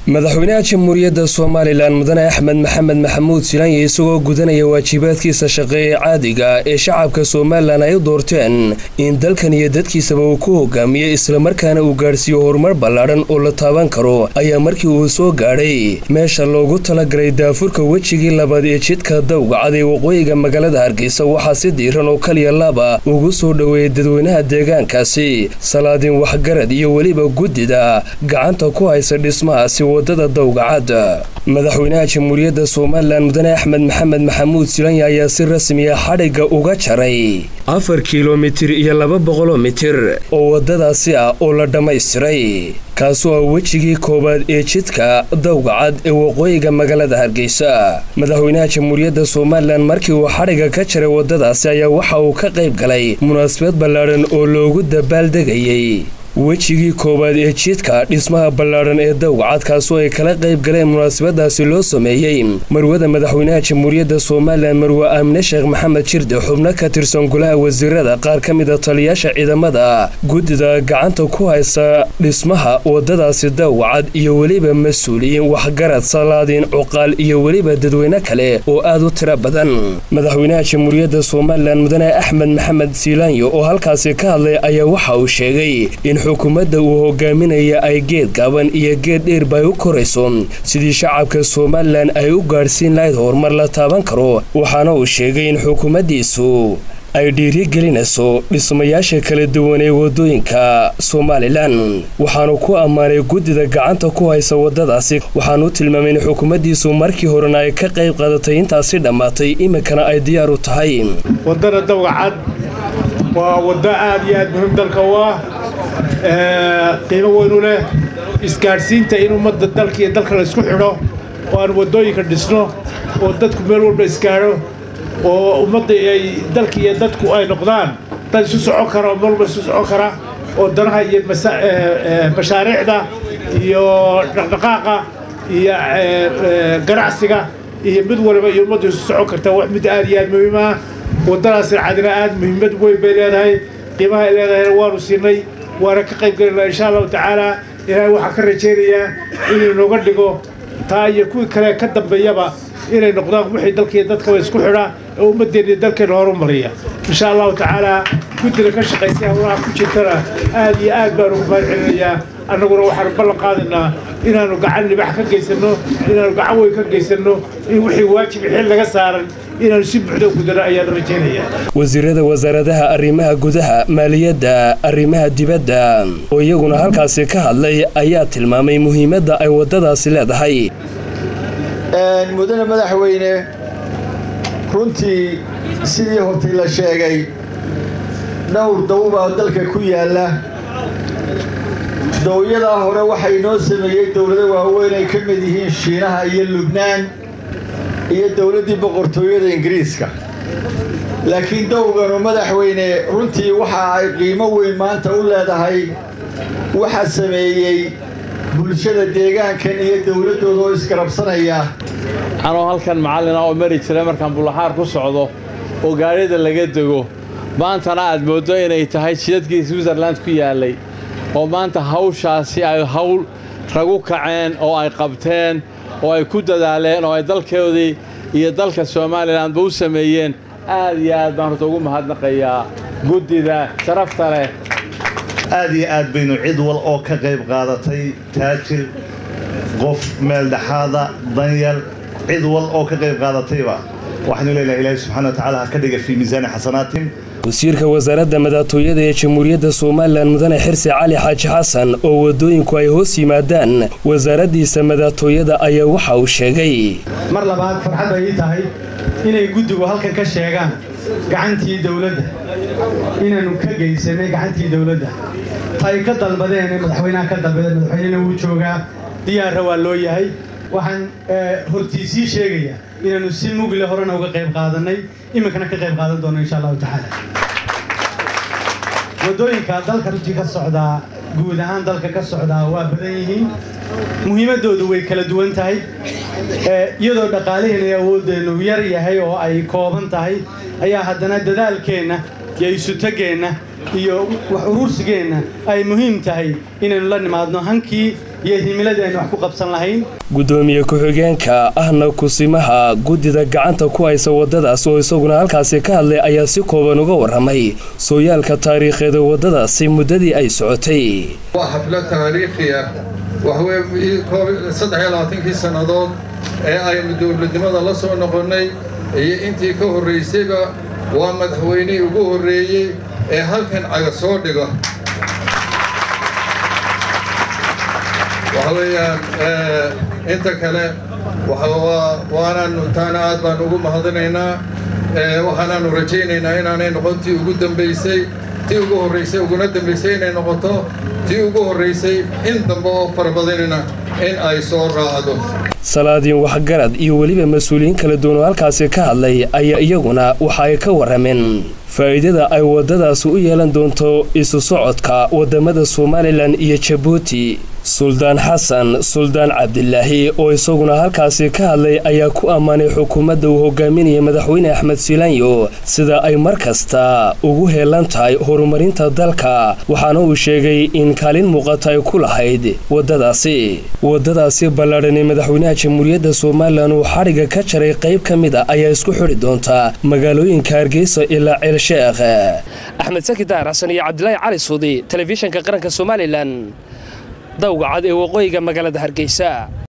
madaxweynaha jamhuuriyadda Soomaaliland mudane Axmed Maxamed Maxamuud Silaanye isagoo gudanaya waajibaadkiisa shaqo ee caadiga ee shacabka Soomaaliland ay doorteen in dalkan iyo dadkiisaba uu ku hogaamiyo isla markaana uu gaarsiiyo horumar ballaaran oo la taaban karo ayaa markii uu soo gaadhay meesha loogu talagalay daafurka wejigii labaad ee jidka dawga cad ee waqooyiga magaalada Hargeysa waxaa si diiran oo kaliya laba ugu soo dhaweeyay dadweynaha deegaankaasi salaadin waxgarad iyo waliba gudida gacanta ku haysa dhismahaasi wadada dawgacad madaxweynaha jamhuuriyadda Soomaaliland mudane Axmed Maxamed Maxamuud Silaanye ayaa si rasmi ah xariga uga jaray 4 kiiloomitir iyo 200 mitir oo wadadaasi ah oo la dhameystiray kaasoo wejigii koobaad ee jidka dawgacad ee waqooyiga magaalada Hargeysa madaxweynaha jamhuuriyadda Soomaaliland markii uu xariga ka jaray wadadaasi ayaa waxa uu ka qayb galay munaasabad ballaaran oo loogu dabaaldegayay wejigii koobaad ee jidka dhismaha ballaaran ee dawgacad kaasoo ay kala qayb galeen munaasabadaasi loo sameeyay marwada madaxweynaha jamhuuriyadda Soomaaliland marwa Aamine Sheekh Maxamed Jirde xubno ka tirsan golaha wasiirada qaar ka mid ah taliyaasha ciidamada gudida gacanta ku haysa dhismaha wadadaasi dawgacad iyo waliba mas'uuliyiin waxgarad salaadin cuqaal iyo waliba dadweyne kale oo aad u tiro badan madaxweynaha jamhuuriyadda Soomaaliland mudane Axmed Maxamed Silaanye oo halkaasi ka hadlay ayaa waxa uu sheegay in xukuumadda uu hogaaminaya ay geed gaaban iyo geed dheer bay u korayso sidii shacabka Soomaaliland ay u gaarsiin lahayd horumar la taaban karo waxaana uu sheegay in xukuumaddiisu ay dhiirigelinayso dhismayaasha kala duwan ee wadooyinka Soomaaliland waxaanu ku ammaanay gudida gacanta ku haysa wadadaasi waxaanu tilmaamay in xukuumaddiisu markii horena ay ka qayb qaadatay intaasi dhamaatay iminkana ay diyaar u tahay wadada dawgacad waa wada aad iyo aad muhiim dalka u ah qiimo weyn u leh isgaarsiinta in ummadda dalka iyo dalka la isku xidho oo aan wadooyinka dhisno oo dadku meel walba isgaadho oo ummadda ay dalka iyo dadku ay noqdaan dad isu socon kara oo meel walba isu socon kara oo danaha iyo mashaariicda iyo dhaqdhaqaaqa iyo ganacsiga iyo mid walba iyo ummadda isu socon karta wax mid aad iyo aad muhiim ah wadadaasi cadina aad muhiimad weyn bay leedahay qiimaha ay leedahay waanu siinay waana ka qayb galinaa insha Allah tacaala ilaahay waxa ka rajaynayaa inuu nooga dhigo taa iyo kuwii kale ka dambeeyaba inay noqdaan wixii dalka iyo dadka isku xidha oo ummadeena dalkeena horumariya insha Allah tacaala guddiga ka shaqeeya waxa ku jirtana aad iyo aad baan ugu mahadcelinayaa annaguna waxaan ballan qaadnaa inaanu gacan libax ka geysano inaanu gacan weyn ka geysano in wixii waajib xil laga saaran inaan si buuxda u gudana ayaan rajaynayaa wasiirada wasaaradaha arrimaha gudaha maaliyadda arrimaha dibadda oo iyaguna halkaasi ka hadlay ayaa tilmaamay muhiimadda ay wadadaasi leedahay mudane madaxweyne runtii sidii hortay la sheegay dhowr dawba dalka ku yaala dawlada hore waxay noo sameeyay dawlado waaweyn ay ka mid yihiin Shiinaha iyo Lubnaan iyo dawladii boqortooyada Ingiriiska laakiin dawganu madaxweyne runtii waxa ay qiimo weyn maanta u leedahay waxa sameeyay bulshada deegaankan iyo dawladooda oo iskarabsanaya anoo halkan macallin oo mari jiray markaan bulaxaar ku socdo oo gaarida laga dago maantana aad moodo inay tahay jidadkii Switzerland ku yaalay oo maanta hawshaasi ay hawl ragu kaceen oo ay qabteen oo ay ku dadaaleen oo ay dalkoodii iyo dalka Soomaaliland u sameeyeen aad iyo aad baan ugu mahadnaqayaa gudida sharafta leh aad iyo aad baynu cid wal oo ka qayb qaadatay taajir qof meel dhaxaada danyar cid wal oo ka qayb qaadatayba waxaanu leeyahay Ilaahay subhanahu wa ta'ala ka dhiga fi miisaan xasanaatin wasiirka wasaaradda madaxtooyada ee jamhuuriyadda Soomaaliland mudane Xirsi Cali Xaaji Xasan oo wadooyinku ay hoos yimaadaan wasaaraddiisa madaxtooyada ayaa waxa uu sheegay mar labaad farxad ay tahay inay guddigu halkan ka sheegaan gacantii dawladda inaanu ka geysanay gacantii dawladda tay ka dalbadeen madaxweynaha ka dalbadeen madaxweynaha uu joogaa diyaar waa loo yahay waxaan hortiisii sheegayaa inaanu si mugle horena uga qayb qaadanay iminkana ka qayb qaadan doono insha Allah tacaala wadooyinka dalka runtii ka socda guud ahaan dalka ka socda waa badan yihiin muhiimadoodu way kala duwan tahay iyadoo dhaqaalaheena iyo awoodeenu yar yahay oo ay kooban tahay ayaa haddana dadaalkeena iyo isu tageena iyo wax urursigeena ay muhiim tahay inaynu la nimaadno hankii iyo himilada aynu wax ku qabsan lahayn. gudoomiye ku-xigeenka ahna kusimaha guddida gacanta ku haysa wadadaas oo isaguna halkaasi ka hadlay ayaa si kooban uga waramay sooyaalka taariikheed wadadaasi muddadii ay socotay. waa xaflad taariikhi ah waxay 23 sanadood ee aynu dowladnimada la soo noqonay iyo intii ka horeysayba waa madaxweynihii ugu horeeyay ee halkan caga soo dhigo. waxaweyaan inta kale waanaanu taana aad baan ugu mahadinaynaa waxaanaanu rajaynaynaa inaanay noqon tii ugu dambaysay tii ugu horreysay uguna dambaysay inay noqoto tii ugu horreysay in dambe oo farabadanina in ay soo raacdo. salaadiin waxgarad iyo weliba mas-uuliyiin kala duwan oo halkaasi ka hadlay ayaa iyaguna waxa ay ka warameen faa'iidada ay wadadaasi u yeelan doonto isu socodka wadamada Somaliland iyo Djibouti. Suldaan Xasan Suldaan Cabdilaahi oo isaguna halkaasi ka hadlay ayaa ku ammaanay xukuumadda uu hogaaminaya madaxweyne Axmed Silaanyo sida ay markasta ugu heelan tahay horumarinta dalka, waxaana uu sheegay in kaalin muuqata ay ku lahayd wadadaasi ballaadhan ee madaxweynaha Jamhuuriyadda Somaliland uu xariga ka jaray qayb ka mid ah ayaa isku xidhi doonta magaalooyinka Hargeysa ilaa Ceel Sheekh. Axmed Saki Daar Xasan iyo Cabdilaahi Cali Suudi, telefishinka qaranka Somaliland, dawga cad ee waqooyiga magaalada Hargeysa.